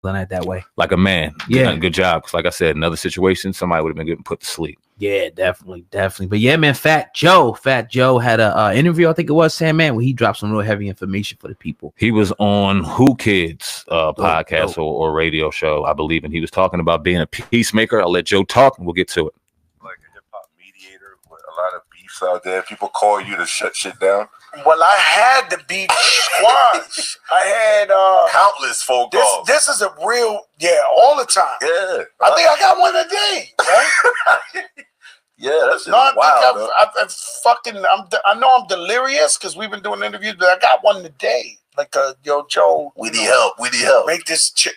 it that way. Like a man. Yeah. Good job. Because like I said, in another situation, somebody would have been getting put to sleep. Yeah, definitely. But yeah, man, Fat Joe had a interview, I think it was, SamAnt, where he dropped some real heavy information for the people. He was on Who Kids podcast or radio show, I believe, and he was talking about being a peacemaker. I'll let Joe talk and we'll get to it. Like a hip-hop mediator with a lot of beefs out there. People call you to shut shit down. Well, I had the beef squash. I had countless phone calls. This is a real, all the time. Yeah. I think I got one a day, right? Yeah, that's wild. I know I'm delirious because we've been doing interviews, but I got one today. Like, yo, Joe, we need help. Make this for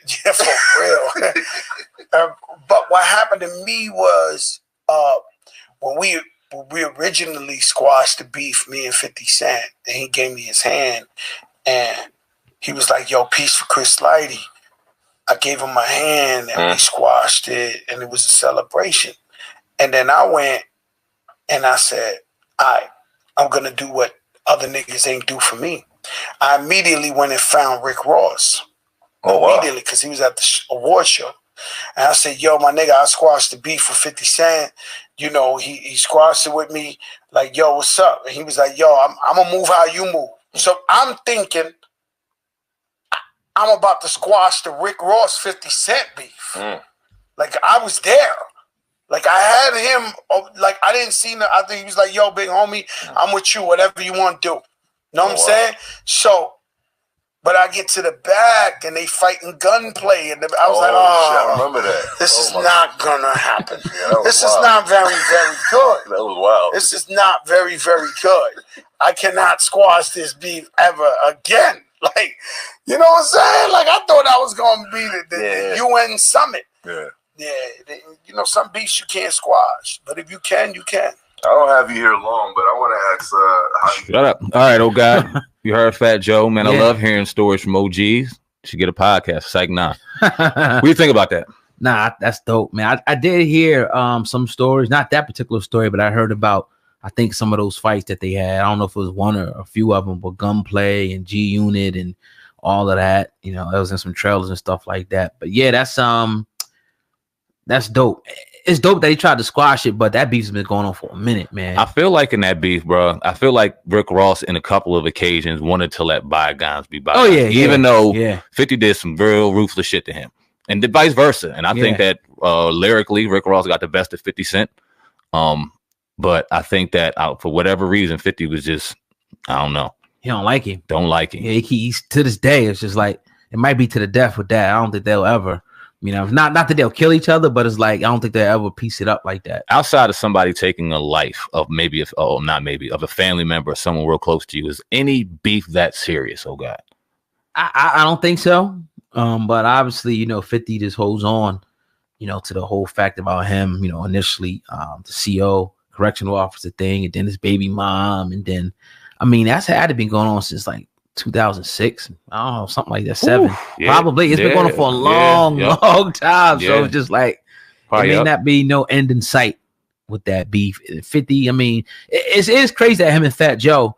real. But what happened to me was when we originally squashed the beef, me and 50 Cent, and he gave me his hand, and he was like, yo, peace for Chris Lighty. I gave him my hand, and we squashed it, and it was a celebration. And then I went and I said, I'm going to do what other niggas ain't do for me. I immediately went and found Rick Ross. Immediately, because he was at the award show. And I said, yo, my nigga, I squashed the beef with 50 Cent. You know, he squashed it with me. Like, yo, what's up? And he was like, yo, I'm going to move how you move. So I'm thinking I'm about to squash the Rick Ross 50 Cent beef. Like, I was there. Like, I had him, like, I didn't see him. I think he was like, yo, big homie, I'm with you, whatever you want to do. Know what I'm saying? So, but I get to the back, and they fighting gunplay, and I was like, I remember that. This is not going to happen. This is not very, very good. That was wild. This is not very, very good. I cannot squash this beef ever again. Like, you know what I'm saying? Like, I thought I was going to be the UN summit. Yeah. Yeah, you know, some beefs you can't squash, but if you can, you can. I don't have you here long, but I want to ask how you... Shut up. All right, old guy. You heard Fat Joe, man. I love hearing stories from OGs. You should get a podcast. Psych, nah. What do you think about that? Nah, that's dope, man. I did hear some stories, not that particular story, but I heard about, I think, some of those fights that they had. I don't know if it was one or a few of them, but Gunplay and G Unit and all of that. You know, it was in some trailers and stuff like that. But yeah, that's dope. It's dope that he tried to squash it, but that beef's been going on for a minute, man. I feel like in that beef, bro, I feel like Rick Ross in a couple of occasions wanted to let bygones be bygones. Oh, yeah. Even though 50 did some real ruthless shit to him. And the vice versa. And I think that lyrically, Rick Ross got the best of 50 Cent. But I think that for whatever reason, 50 was just, I don't know. He don't like him. Don't like him. Yeah, he's to this day, it's just like, it might be to the death with that. I don't think they'll ever... You know, not that they'll kill each other, but it's like I don't think they'll ever piece it up like that. Outside of somebody taking a life of of a family member or someone real close to you, is any beef that serious? Oh God, I don't think so. But obviously, you know, 50 just holds on, you know, to the whole fact about him. You know, initially the CO correctional officer thing, and then his baby mom, and then I mean that's had to be going on since like 2006, I don't know, something like that. Probably. It's been going on for a long time. So it's just like it may not be no end in sight with that beef. 50. I mean, it's crazy that him and Fat Joe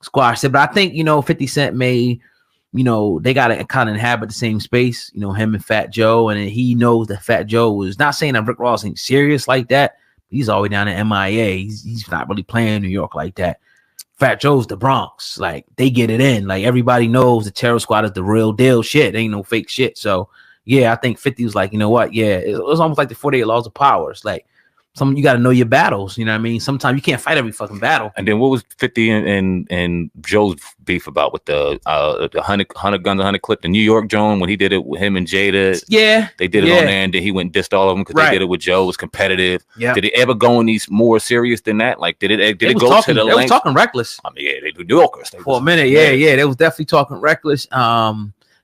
squashed it, but I think, you know, 50 Cent may, you know, they gotta kind of inhabit the same space. You know, him and Fat Joe, and he knows that Fat Joe was not saying that Rick Ross ain't serious like that. He's all the way down in MIA. He's not really playing New York like that. Fat Joe's the Bronx. Like, they get it in. Like, everybody knows the Terror Squad is the real deal shit. Ain't no fake shit. So, yeah, I think 50 was like, you know what? Yeah, it was almost like the 48 Laws of Power. It's like, you got to know your battles. You know what I mean? Sometimes you can't fight every fucking battle. And then what was 50 and Joe's beef about with the 100 guns, 100 clip, the New York Joan, when he did it with him and Jada? Yeah. They did it on there, and then he went and dissed all of them because they did it with Joe. It was competitive. Yeah. Did it ever go in these more serious than that? Like, did it go to the length? They was talking reckless. I mean, yeah, they do New Yorkers. For a minute, yeah. They was definitely talking reckless.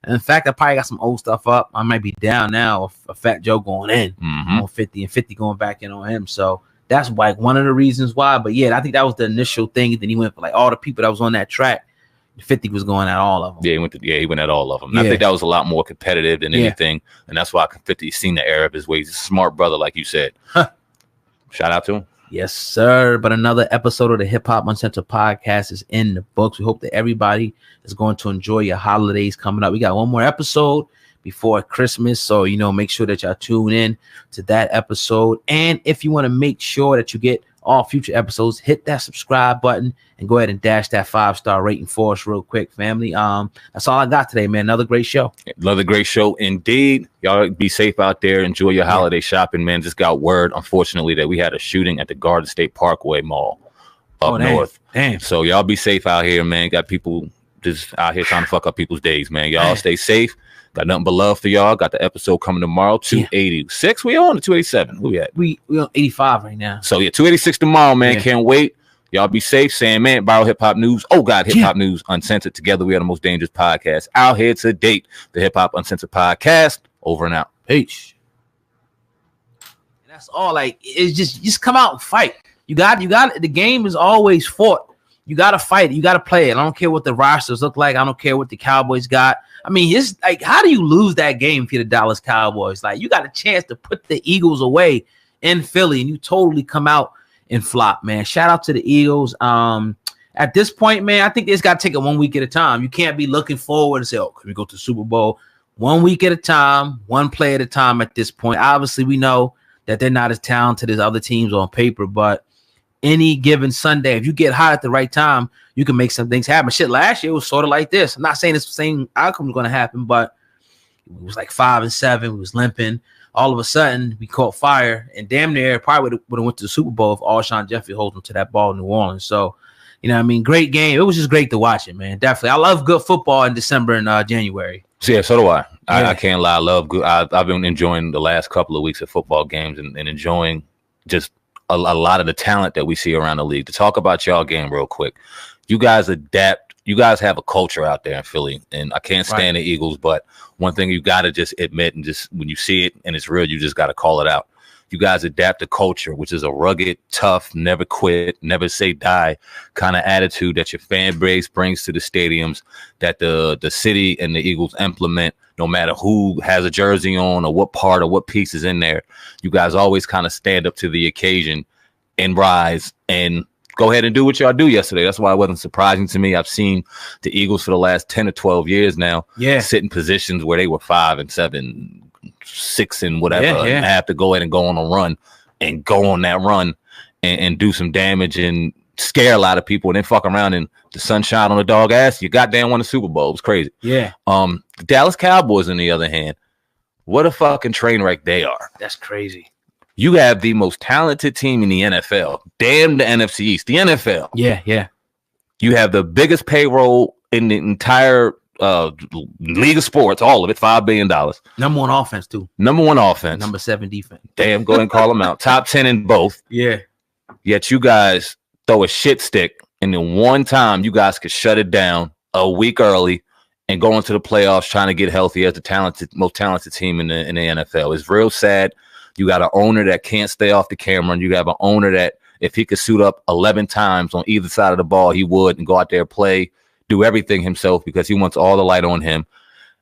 In fact, I probably got some old stuff up. I might be down now of Fat Joe going in on 50 and 50 going back in on him. So that's like one of the reasons why. But yeah, I think that was the initial thing. Then he went for like all the people that was on that track. 50 was going at all of them. Yeah, he went at all of them. And I think that was a lot more competitive than anything. And that's why 50's seen the error of his ways. He's a smart brother, like you said. Shout out to him. Yes, sir. But another episode of the Hip Hop Uncensored podcast is in the books. We hope that everybody is going to enjoy your holidays coming up. We got one more episode. before Christmas. So, make sure that y'all tune in to that episode. And if you want to make sure that you get all future episodes, hit that subscribe button and go ahead and dash that 5-star rating for us real quick, family. That's all I got today, man. Another great show. Another great show indeed. Y'all be safe out there. Enjoy your holiday shopping, man. Just got word, unfortunately, that we had a shooting at the Garden State Parkway Mall up north. Damn. So y'all be safe out here, man. Got people just out here trying to fuck up people's days, man. Y'all stay safe. Got nothing but love for y'all. Got the episode coming tomorrow, 286. We on 287. Who we at? We on 85 right now. So 286 tomorrow, man. Can't wait. Y'all be safe. SamAnt, Viral Hip Hop News. Oh God, Hip Hop News, Uncensored. Together we are the most dangerous podcast out here to date. The Hip Hop Uncensored podcast. Over and out. Peace. That's all. Like, it's just come out and fight. You got the game is always fought. You got to fight it. You got to play it. I don't care what the rosters look like. I don't care what the Cowboys got. I mean, it's like, how do you lose that game if you're the Dallas Cowboys? Like, you got a chance to put the Eagles away in Philly, and you totally come out and flop, man. Shout out to the Eagles. At this point, man, I think they just got to take it 1 week at a time. You can't be looking forward and say, oh, can we go to the Super Bowl? 1 week at a time, one play at a time at this point. Obviously, we know that they're not as talented as other teams on paper, but any given Sunday, if you get hot at the right time, you can make some things happen. Shit, last year was sort of like this. I'm not saying it's the same outcome is going to happen, but it was like 5-7. We was limping. All of a sudden, we caught fire, and damn near probably would have went to the Super Bowl if Alshon Jeffrey holds them to that ball in New Orleans. So, great game. It was just great to watch it, man. Definitely. I love good football in December and January. So, so do I. I can't lie. I love good. I've been enjoying the last couple of weeks of football games and enjoying just a lot of the talent that we see around the league. To talk about y'all game real quick, you guys adapt. You guys have a culture out there in Philly, and I can't stand the Eagles, but one thing you got to just admit, and just when you see it and it's real, you just got to call it out. You guys adapt the culture, which is a rugged, tough, never quit, never say die kind of attitude that your fan base brings to the stadiums, that the city and the Eagles implement, no matter who has a jersey on or what part or what piece is in there. You guys always kind of stand up to the occasion and rise and go ahead and do what y'all do yesterday. That's why it wasn't surprising to me. I've seen the Eagles for the last 10 or 12 years now sit in positions where they were 5-7, 6 and whatever, and have to go ahead and go on a run and go on that run and do some damage and scare a lot of people and then fuck around and the sunshine on the dog ass. You goddamn won the Super Bowl. It was crazy. Yeah. The Dallas Cowboys, on the other hand, what a fucking train wreck they are. That's crazy. You have the most talented team in the NFL. Damn the NFC East. The NFL. Yeah. You have the biggest payroll in the entire league of sports, all of it, $5 billion. Number 1 offense, too. Number 1 offense. Number 7 defense. Damn, go ahead and call them out. Top 10 in both. Yeah. Yet you guys throw a shit stick, and then one time you guys could shut it down a week early and go into the playoffs trying to get healthy as the most talented team in the NFL. It's real sad. You got an owner that can't stay off the camera, and you have an owner that if he could suit up 11 times on either side of the ball, he would, and go out there, play, do everything himself because he wants all the light on him.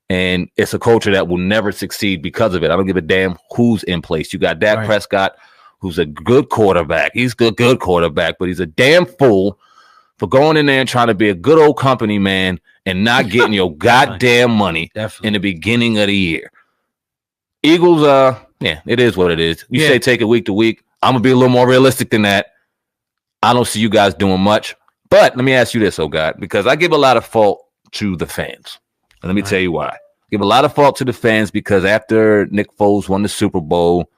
And it's a culture that will never succeed because of it. I don't give a damn who's in place. You got Dak Prescott, who's a good quarterback. He's a good quarterback, but he's a damn fool for going in there and trying to be a good old company man and not getting your goddamn money in the beginning of the year. Eagles, it is what it is. You say take it week to week. I'm going to be a little more realistic than that. I don't see you guys doing much. But let me ask you this, oh God, because I give a lot of fault to the fans. And let me tell you why. I give a lot of fault to the fans because after Nick Foles won the Super Bowl,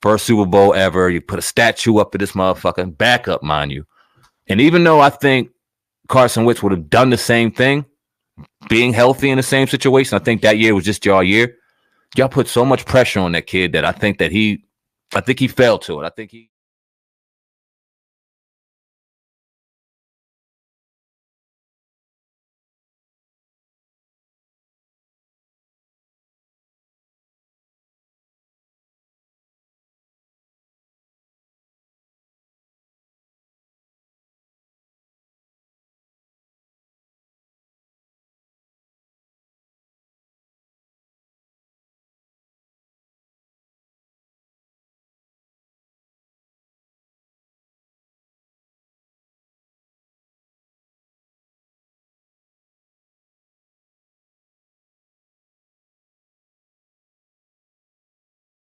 first Super Bowl ever, you put a statue up to this motherfucking backup, mind you. And even though I think Carson Wentz would have done the same thing, being healthy in the same situation, I think that year was just your year. Y'all put so much pressure on that kid that I think he fell to it. I think he